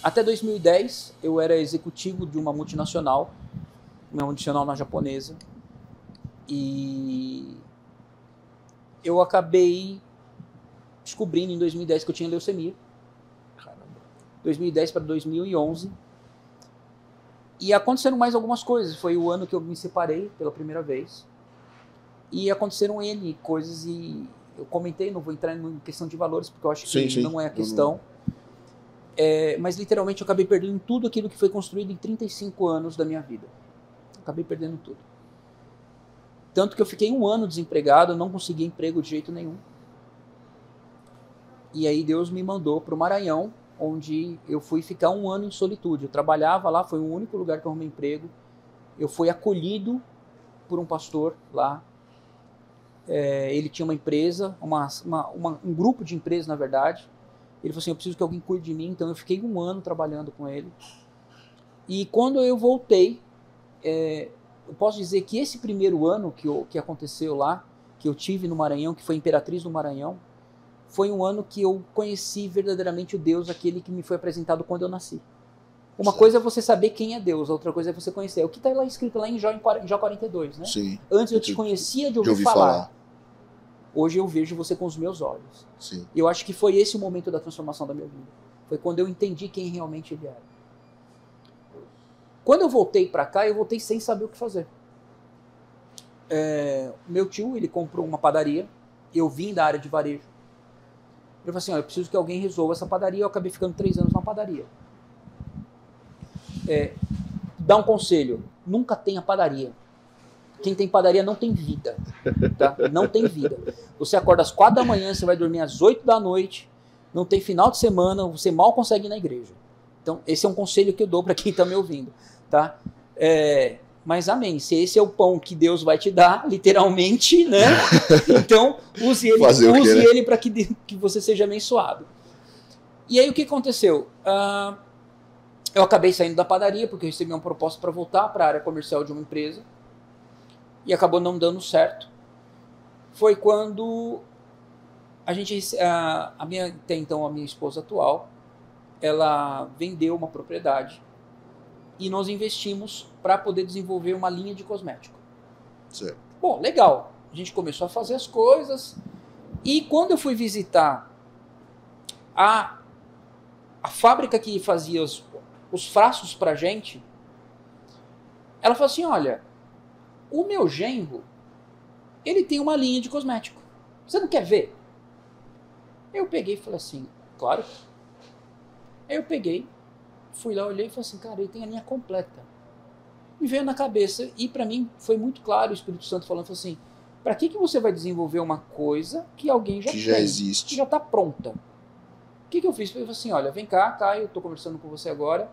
Até 2010, eu era executivo de uma multinacional na japonesa. E eu acabei descobrindo em 2010 que eu tinha leucemia. 2010 para 2011. E aconteceram mais algumas coisas. Foi o ano que eu me separei pela primeira vez. E aconteceram N coisas e eu comentei, não vou entrar em questão de valores, porque eu acho que não é a questão. Mas literalmente eu acabei perdendo tudo aquilo que foi construído em 35 anos da minha vida. Acabei perdendo tudo. Tanto que eu fiquei 1 ano desempregado, não consegui emprego de jeito nenhum. E aí Deus me mandou para o Maranhão, onde eu fui ficar 1 ano em solitude. Eu trabalhava lá, foi o único lugar que eu arrumei emprego. Eu fui acolhido por um pastor lá. Ele tinha uma empresa, um grupo de empresas, na verdade. Ele falou assim, eu preciso que alguém cuide de mim. Então eu fiquei 1 ano trabalhando com ele. E quando eu voltei, eu posso dizer que esse primeiro ano que aconteceu lá, que eu tive no Maranhão, que foi Imperatriz do Maranhão, foi um ano que eu conheci verdadeiramente o Deus, aquele que me foi apresentado quando eu nasci. Uma coisa é você saber quem é Deus, a outra coisa é você conhecer. O que está lá escrito lá em Jó 42, né? Sim. Antes eu te conhecia de ouvir falar. Hoje eu vejo você com os meus olhos. Sim. E eu acho que foi esse o momento da transformação da minha vida. Foi quando eu entendi quem realmente ele era. Quando eu voltei para cá, eu voltei sem saber o que fazer. Meu tio, ele comprou uma padaria. Eu vim da área de varejo. Ele falou assim, eu preciso que alguém resolva essa padaria. Eu acabei ficando 3 anos na padaria. Dá um conselho. Nunca tenha padaria. Quem tem padaria não tem vida. Tá? Não tem vida. Você acorda às 4 da manhã, você vai dormir às 8 da noite. Não tem final de semana, você mal consegue ir na igreja. Então, esse é um conselho que eu dou para quem está me ouvindo. Tá? Mas amém, se esse é o pão que Deus vai te dar, literalmente, né? Então, use ele para que você seja abençoado. E aí, o que aconteceu? Eu acabei saindo da padaria, porque eu recebi uma proposta para voltar para a área comercial de uma empresa. E acabou não dando certo. Foi quando até então a minha esposa atual, ela vendeu uma propriedade e nós investimos para poder desenvolver uma linha de cosmético. Certo. Bom, legal. A gente começou a fazer as coisas e quando eu fui visitar a fábrica que fazia os frascos pra gente, ela falou assim, olha, o meu genro, ele tem uma linha de cosmético. Você não quer ver? Eu peguei e falei assim, claro. Aí eu peguei, fui lá, olhei e falei assim, cara, ele tem a linha completa. Me veio na cabeça e para mim foi muito claro o Espírito Santo falando assim, para que você vai desenvolver uma coisa que alguém já tem, existe, que já está pronta? O que eu fiz? Eu falei assim, olha, vem cá, Caio, eu estou conversando com você agora,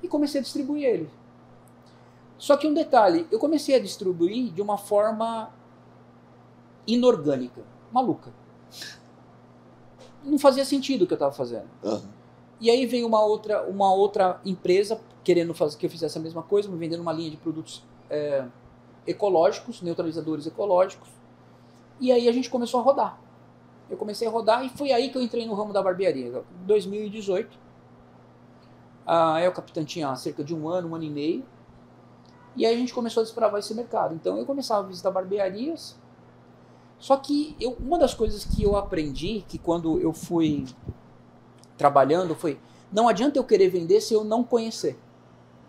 e comecei a distribuir ele. Só que um detalhe, eu comecei a distribuir de uma forma inorgânica, maluca. Não fazia sentido o que eu estava fazendo. Uhum. E aí veio uma outra empresa querendo que eu fizesse a mesma coisa, me vendendo uma linha de produtos ecológicos, neutralizadores ecológicos. E aí a gente começou a rodar. Eu comecei a rodar e foi aí que eu entrei no ramo da barbearia. Em 2018, o Capitão tinha cerca de 1 ano, 1 ano e meio. E aí a gente começou a desbravar esse mercado. Então eu começava a visitar barbearias. Só que uma das coisas que eu aprendi, que quando eu fui trabalhando, foi, não adianta eu querer vender se eu não conhecer.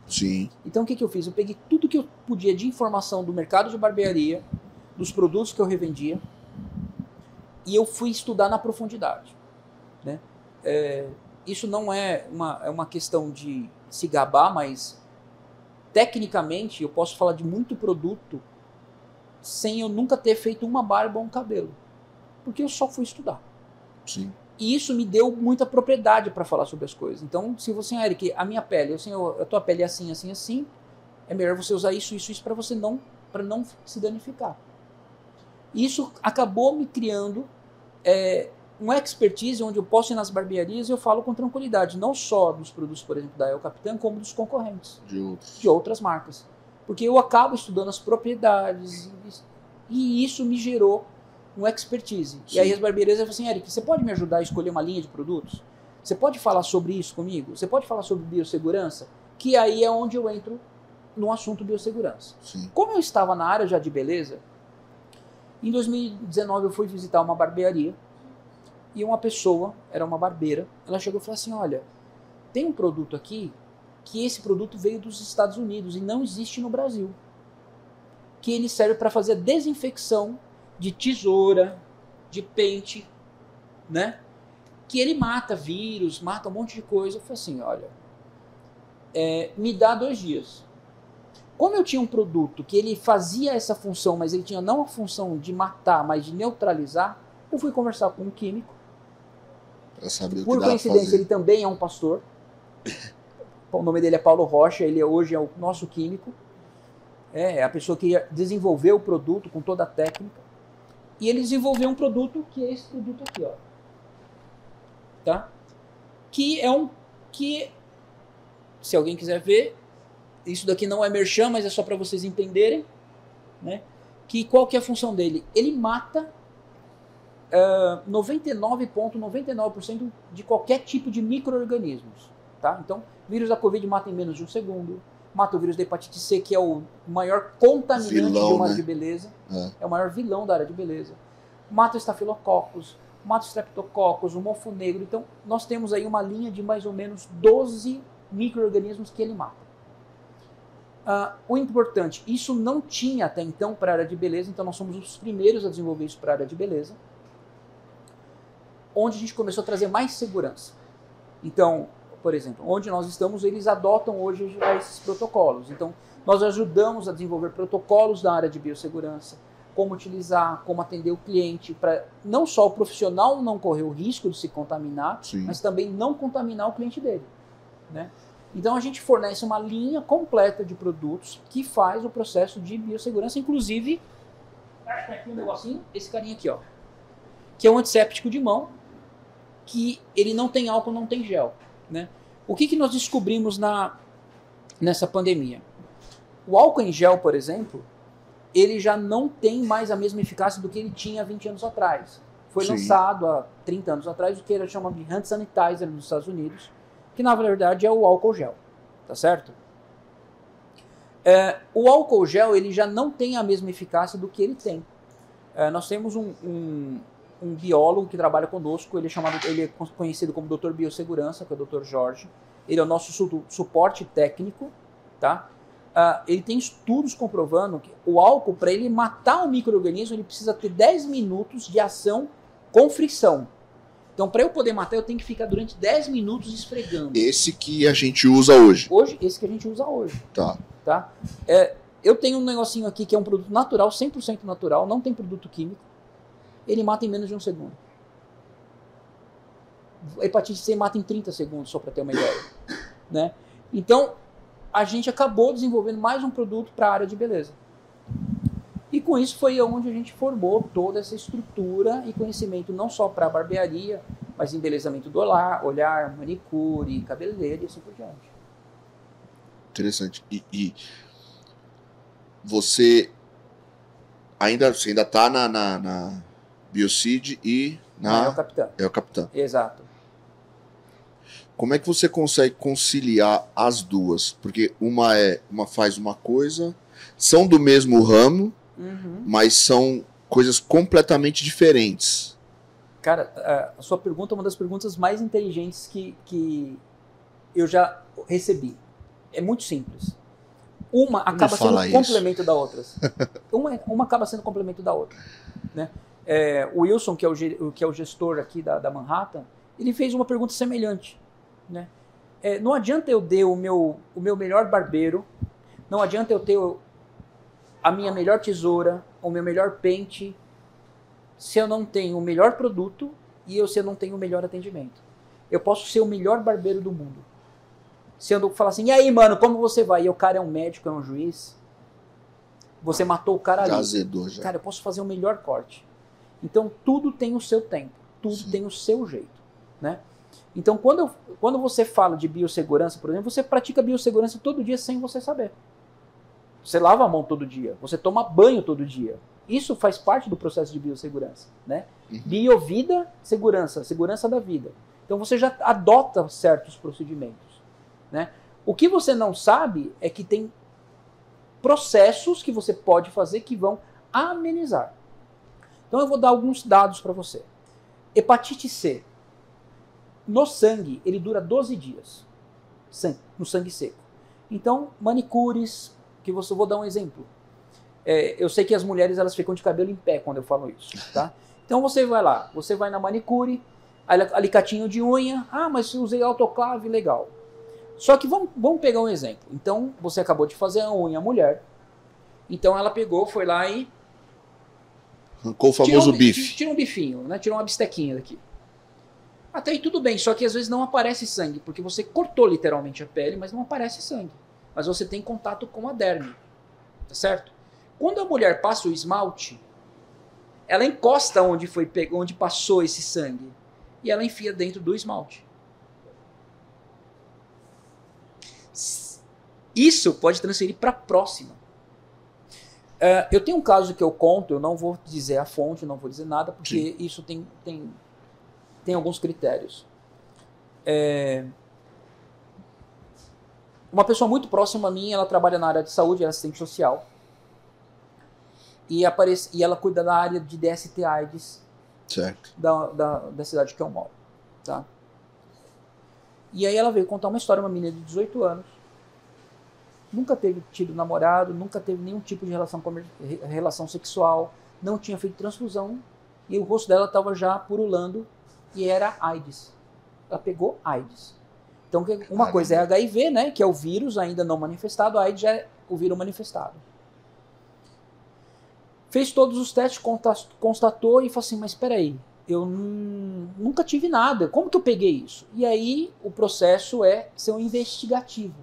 Sim. Então o que eu fiz? Eu peguei tudo que eu podia de informação do mercado de barbearia, dos produtos que eu revendia, e eu fui estudar na profundidade. Né? Isso não é uma questão de se gabar, mas tecnicamente eu posso falar de muito produto sem eu nunca ter feito uma barba ou um cabelo. Porque eu só fui estudar. Sim. E isso me deu muita propriedade para falar sobre as coisas. Então, se você, Eric, a minha pele, a tua pele é assim, assim, assim, é melhor você usar isso para você não se danificar. Isso acabou me criando uma expertise onde eu posso ir nas barbearias e eu falo com tranquilidade, não só dos produtos, por exemplo, da El Capitan, como dos concorrentes, de outras marcas. Porque eu acabo estudando as propriedades e isso me gerou uma expertise. Sim. E aí as barbearias falam assim, Eric, você pode me ajudar a escolher uma linha de produtos? Você pode falar sobre isso comigo? Você pode falar sobre biossegurança? Que aí é onde eu entro no assunto biossegurança. Sim. Como eu estava na área já de beleza, em 2019 eu fui visitar uma barbearia e uma pessoa, era uma barbeira, ela chegou e falou assim, olha, tem um produto aqui que esse produto veio dos Estados Unidos e não existe no Brasil. Que ele serve para fazer a desinfecção de tesoura, de pente, né? Que ele mata vírus, mata um monte de coisa. Eu falei assim, olha, me dá 2 dias. Como eu tinha um produto que ele fazia essa função, mas ele tinha não a função de matar, mas de neutralizar, eu fui conversar com um químico. Para saber o que Por dá pra coincidência, fazer. ele também é um pastor. O nome dele é Paulo Rocha, ele hoje é o nosso químico. É a pessoa que desenvolveu o produto com toda a técnica. E ele desenvolveu um produto que é esse produto aqui, ó. Tá? Que é que, se alguém quiser ver, isso daqui não é merchan, mas é só para vocês entenderem, né? Que qual que é a função dele? Ele mata 99,99% de qualquer tipo de micro-organismos, tá? Então, o vírus da Covid mata em menos de 1 segundo, mata o vírus da hepatite C, que é o maior contaminante Vilão, de uma área né? de beleza, é o maior vilão da área de beleza. Mata o estafilococcus, mata o streptococcus, o mofo negro. Então, nós temos aí uma linha de mais ou menos 12 micro-organismos que ele mata. O importante, isso não tinha até então para a área de beleza, então nós somos os primeiros a desenvolver isso para a área de beleza, onde a gente começou a trazer mais segurança. Então, por exemplo, onde nós estamos, eles adotam hoje já esses protocolos. Então, nós ajudamos a desenvolver protocolos da área de biossegurança, como utilizar, como atender o cliente, para não só o profissional não correr o risco de se contaminar, Sim. mas também não contaminar o cliente dele, né? Então a gente fornece uma linha completa de produtos que faz o processo de biossegurança, inclusive, aqui um negocinho, esse carinha aqui, ó, que é um antisséptico de mão, que ele não tem álcool, não tem gel, né? O que nós descobrimos nessa pandemia? O álcool em gel, por exemplo, ele já não tem mais a mesma eficácia do que ele tinha há 20 anos atrás. Foi Sim. lançado há 30 anos atrás o que era chamado de hand sanitizer nos Estados Unidos, que na verdade é o álcool gel, tá certo? O álcool gel ele já não tem a mesma eficácia do que ele tem. Nós temos um biólogo que trabalha conosco, ele é conhecido como Dr. Biossegurança, que é o Dr. Jorge. Ele é o nosso suporte técnico, tá? Ele tem estudos comprovando que o álcool, para ele matar o micro-organismo, ele precisa ter 10 minutos de ação com fricção. Então, para eu poder matar, eu tenho que ficar durante 10 minutos esfregando. Esse que a gente usa hoje. Esse que a gente usa hoje. Tá. Eu tenho um negocinho aqui que é um produto natural, 100% natural, não tem produto químico. Ele mata em menos de 1 segundo. A hepatite C mata em 30 segundos, só para ter uma ideia, né? Então, a gente acabou desenvolvendo mais um produto para a área de beleza. E com isso foi onde a gente formou toda essa estrutura e conhecimento, não só para barbearia, mas embelezamento do olhar, manicure, cabeleireiro e assim por diante. Interessante. E você ainda está na Biocid e na É o Capitã. Exato. Como é que você consegue conciliar as duas? Porque uma faz uma coisa, são do mesmo ramo, mas são coisas completamente diferentes. Cara, a sua pergunta é uma das perguntas mais inteligentes que eu já recebi. É muito simples. Uma acaba sendo complemento da outra. Uma acaba sendo complemento da outra, né? O Wilson, que é o gestor aqui da Manhattan, ele fez uma pergunta semelhante, né? Não adianta eu ter o meu melhor barbeiro, não adianta eu ter a minha melhor tesoura, o meu melhor pente, se eu não tenho o melhor produto e se eu não tenho o melhor atendimento. Eu posso ser o melhor barbeiro do mundo. Se eu falar assim, e aí, mano, como você vai? E o cara é um médico, é um juiz, você matou o cara ali. Azedou já. Cara, eu posso fazer o melhor corte. Então, tudo tem o seu tempo, tudo Sim. tem o seu jeito, né? Então, quando você fala de biossegurança, por exemplo, você pratica biossegurança todo dia sem você saber. Você lava a mão todo dia, você toma banho todo dia. Isso faz parte do processo de biossegurança, né? Biovida, segurança da vida. Então você já adota certos procedimentos, né? O que você não sabe é que tem processos que você pode fazer que vão amenizar. Então eu vou dar alguns dados para você. Hepatite C. No sangue, ele dura 12 dias. No sangue seco. Então, manicures, que você vou dar um exemplo. Eu sei que as mulheres elas ficam de cabelo em pé quando eu falo isso, tá? Então você vai lá, você vai na manicure, alicatinho de unha, mas eu usei autoclave, legal. Só que vamos pegar um exemplo. Então, você acabou de fazer a unha mulher. Então, ela pegou, foi lá e... arrancou o famoso bife. Tira um bifinho, né? Tirou uma bistequinha daqui. Até aí tudo bem, só que às vezes não aparece sangue, porque você cortou literalmente a pele, mas não aparece sangue. Mas você tem contato com a derme, tá certo? Quando a mulher passa o esmalte, ela encosta onde passou esse sangue e ela enfia dentro do esmalte. Isso pode transferir para a próxima. Eu tenho um caso que eu conto, eu não vou dizer a fonte, não vou dizer nada, porque Sim. Isso tem alguns critérios. Uma pessoa muito próxima a mim, ela trabalha na área de saúde, ela é assistente social. E ela cuida da área de DST/AIDS da cidade que eu moro. Tá? E aí ela veio contar uma história, uma menina de 18 anos, nunca teve tido namorado, nunca teve nenhum tipo de relação sexual, não tinha feito transfusão, e o rosto dela estava já purulando, e era AIDS. Ela pegou AIDS. Então uma coisa é HIV, né, que é o vírus ainda não manifestado, a AIDS já é o vírus manifestado. Fez todos os testes, constatou e falou assim, mas espera aí, eu nunca tive nada, como que eu peguei isso? E aí o processo é ser um investigativo.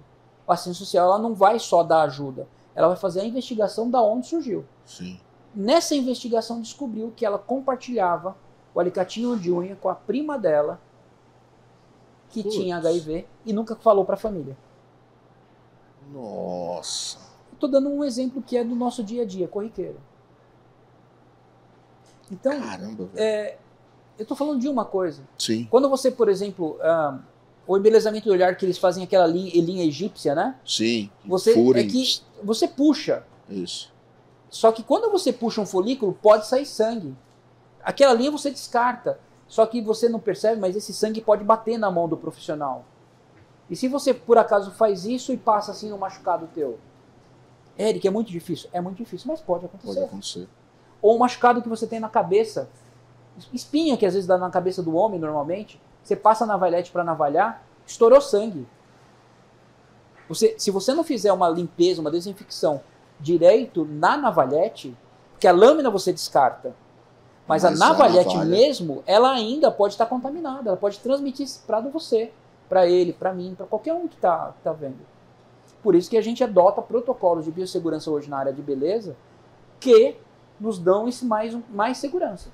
A assistente social ela não vai só dar ajuda, ela vai fazer a investigação da onde surgiu. Sim. Nessa investigação descobriu que ela compartilhava o alicatinho de unha com a prima dela, que tinha HIV, e nunca falou para a família. Nossa. Estou dando um exemplo que é do nosso dia a dia, corriqueiro. Então, caramba, eu estou falando de uma coisa. Sim. Quando você, por exemplo, o embelezamento do olhar, que eles fazem aquela linha egípcia, né? Sim. Você puxa. Isso. Só que quando você puxa um folículo, pode sair sangue. Aquela linha você descarta. Só que você não percebe, mas esse sangue pode bater na mão do profissional. E se você, por acaso, faz isso e passa assim no machucado teu? Eric, é muito difícil? É muito difícil, mas pode acontecer. Pode acontecer. Ou um machucado que você tem na cabeça. Espinha que às vezes dá na cabeça do homem, normalmente. Você passa a navalhete para navalhar, estourou sangue. Se você não fizer uma limpeza, uma desinfecção direito na navalhete, porque a lâmina você descarta, mas a navalhete mesmo, ela ainda pode estar contaminada, ela pode transmitir para você, para ele, para mim, para qualquer um que tá vendo. Por isso que a gente adota protocolos de biossegurança hoje na área de beleza que nos dão mais segurança.